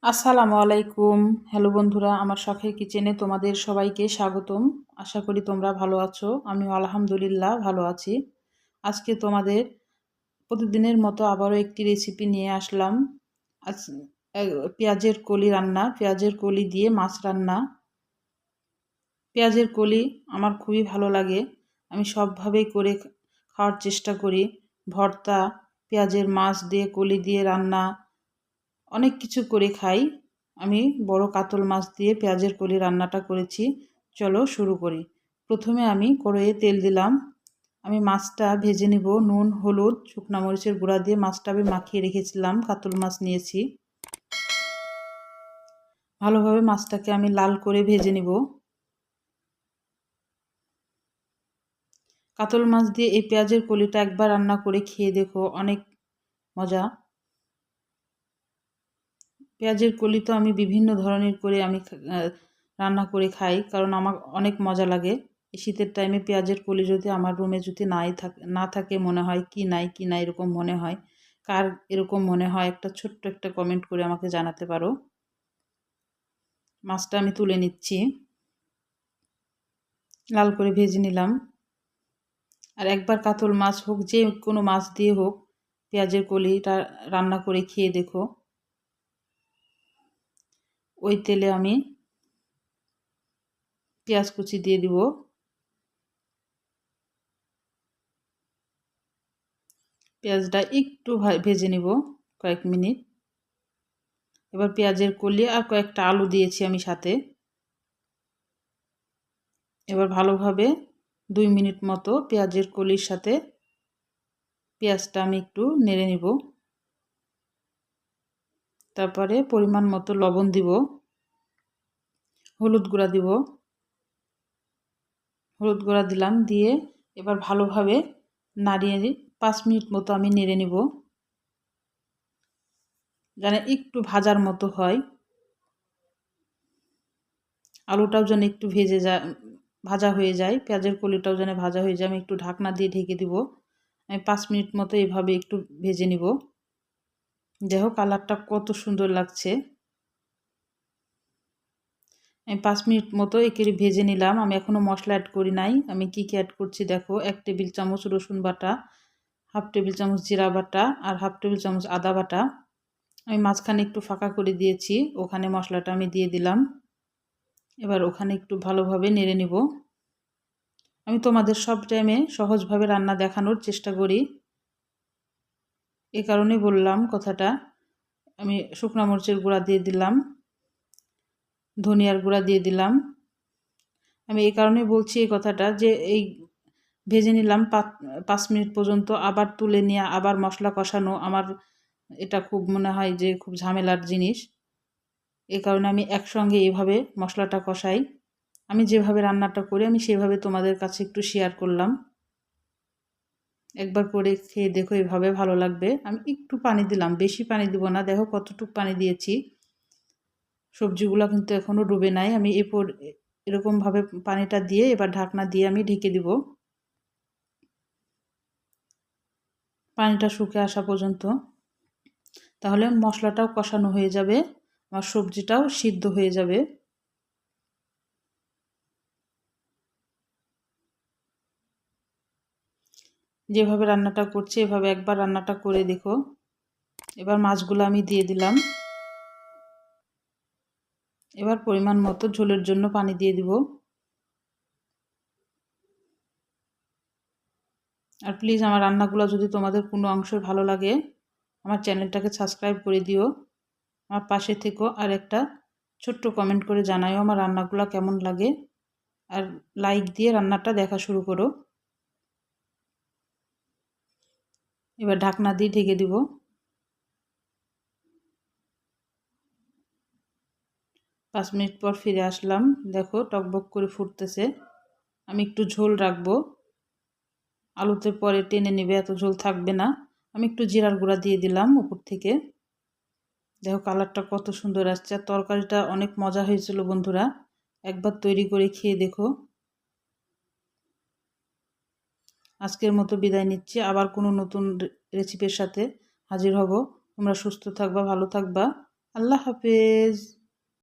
আসসালামু আলাইকুম। হ্যালো বন্ধুরা, আমার শখের কিচেনে তোমাদের সবাইকে স্বাগতম। আশা করি তোমরা ভালো আছো। আমিও আলহামদুলিল্লাহ ভালো আছি। আজকে তোমাদের প্রতিদিনের মতো আবারও একটি রেসিপি নিয়ে আসলাম। আজ পেঁয়াজের কলি রান্না, পেঁয়াজের কলি দিয়ে মাছ রান্না। পেঁয়াজের কলি আমার খুবই ভালো লাগে। আমি সবভাবেই করে খাওয়ার চেষ্টা করি। ভর্তা, পেঁয়াজের মাছ দিয়ে কলি দিয়ে রান্না, অনেক কিছু করে খাই। আমি বড় কাতল মাছ দিয়ে পেঁয়াজের কলি রান্নাটা করেছি। চলো শুরু করি। প্রথমে আমি কড়াইয়ে তেল দিলাম। আমি মাছটা ভেজে নিব। নুন, হলুদ, শুকনো মরিচের গুঁড়া দিয়ে মাছটা আমি মাখিয়ে রেখেছিলাম। কাতল মাছ নিয়েছি। ভালোভাবে মাছটাকে আমি লাল করে ভেজে নিব। কাতল মাছ দিয়ে এই পেঁয়াজের কলিটা একবার রান্না করে খেয়ে দেখো, অনেক মজা। পেঁয়াজের কলি তো আমি বিভিন্ন ধরনের করে আমি রান্না করে খাই, কারণ আমার অনেক মজা লাগে। এই শীতের টাইমে পেঁয়াজের কলি যদি আমার রুমে যদি না থাকে মনে হয় কি নাই কি নাই এরকম মনে হয়। কার এরকম মনে হয় একটা ছোট্ট একটা কমেন্ট করে আমাকে জানাতে পারো। মাছটা আমি তুলে নিচ্ছি, লাল করে ভেজে নিলাম। আর একবার কাতল মাছ হোক, যে কোনো মাছ দিয়ে হোক, পেঁয়াজের কলিটা রান্না করে খেয়ে দেখো। ওই তেলে আমি পেঁয়াজ কুচি দিয়ে দিব। পেঁয়াজটা একটু ভেজে নিব কয়েক মিনিট। এবার পেঁয়াজের কলি আর কয়েকটা আলু দিয়েছি আমি সাথে। এবার ভালোভাবে 2 মিনিট মতো পেঁয়াজের কলির সাথে পেঁয়াজটা আমি একটু নেড়ে নিব। তারপরে পরিমাণ মতো লবণ দিব, হলুদ গুঁড়া দিব। হলুদ গুঁড়া দিলাম, দিয়ে এবার ভালোভাবে নাড়িয়ে 5 মিনিট মতো আমি নেড়ে নিব, যেন একটু ভাজার মতো হয়। আলুটাও যেন একটু ভাজা হয়ে যায়, পেঁয়াজের কলিটাও যেন ভাজা হয়ে যায়। আমি একটু ঢাকনা দিয়ে ঢেকে দিব। আমি 5 মিনিট মতো এভাবে একটু ভেজে নিব। দেখো কালারটা কত সুন্দর লাগছে। আমি 5 মিনিট মতো একেবারে ভেজে নিলাম। আমি এখনও মশলা অ্যাড করি নাই। আমি কী কী অ্যাড করছি দেখো। 1 টেবিল চামচ রসুন বাটা, 1/2 টেবিল চামচ জিরা বাটা, আর 1/2 টেবিল চামচ আদা বাটা। আমি মাঝখানে একটু ফাঁকা করে দিয়েছি, ওখানে মশলাটা আমি দিয়ে দিলাম। এবার ওখানে একটু ভালোভাবে নেড়ে নিব। আমি তোমাদের সব টাইমে সহজভাবে রান্না দেখানোর চেষ্টা করি, এ কারণেই বললাম কথাটা। আমি শুকনো মরিচের গুঁড়া দিয়ে দিলাম, ধনিয়ার গুঁড়া দিয়ে দিলাম। আমি এই কারণেই বলছি এই কথাটা, যে এই ভেজে নিলাম 5 মিনিট পর্যন্ত, আবার তুলে নিয়ে আবার মশলা কষানো আমার এটা খুব মনে হয় যে খুব ঝামেলার জিনিস। এই কারণে আমি একসঙ্গে এইভাবে মশলাটা কষাই। আমি যেভাবে রান্নাটা করি আমি সেভাবে তোমাদের কাছে একটু শেয়ার করলাম। একবার করে খেয়ে দেখো, এভাবে ভালো লাগবে। আমি একটু পানি দিলাম, বেশি পানি দিব না। দেখো কতটুকু পানি দিয়েছি। সবজিগুলো কিন্তু এখনও ডুবে নাই। আমি এরকমভাবে পানিটা দিয়ে এবার ঢাকনা দিয়ে আমি ঢেকে দিব, পানিটা শুকে আসা পর্যন্ত। তাহলে মশলাটাও কষানো হয়ে যাবে, আমার সবজিটাও সিদ্ধ হয়ে যাবে। যেভাবে রান্নাটা করছি এভাবে একবার রান্নাটা করে দেখো। এবার মাছগুলো আমি দিয়ে দিলাম। এবার পরিমাণ মতো ঝোলের জন্য পানি দিয়ে দিব। আর প্লিজ আমার রান্নাগুলো যদি তোমাদের কোনো অংশ ভালো লাগে, আমার চ্যানেলটাকে সাবস্ক্রাইব করে দিও। আমার পাশে থেকো, আর একটা ছোট্ট কমেন্ট করে জানাও আমার রান্নাগুলো কেমন লাগে। আর লাইক দিয়ে রান্নাটা দেখা শুরু করো। এবার ঢাকনা দিয়ে ঢেকে দিব। 5 মিনিট পর ফিরে আসলাম। দেখো টকবক করে ফুটতেছে। আমি একটু ঝোল রাখবো, আলুতে পরে টেনে নেবে, এত ঝোল থাকবে না। আমি একটু জিরার গুঁড়া দিয়ে দিলাম উপর থেকে। দেখো কালারটা কত সুন্দর আসছে। আর তরকারিটা অনেক মজা হয়েছিল বন্ধুরা, একবার তৈরি করে খেয়ে দেখো। আজকের মতো বিদায় নিচ্ছি, আবার কোনো নতুন রেসিপির সাথে হাজির হব। তোমরা সুস্থ থাকবা, ভালো থাকবা। আল্লাহ হাফেজ।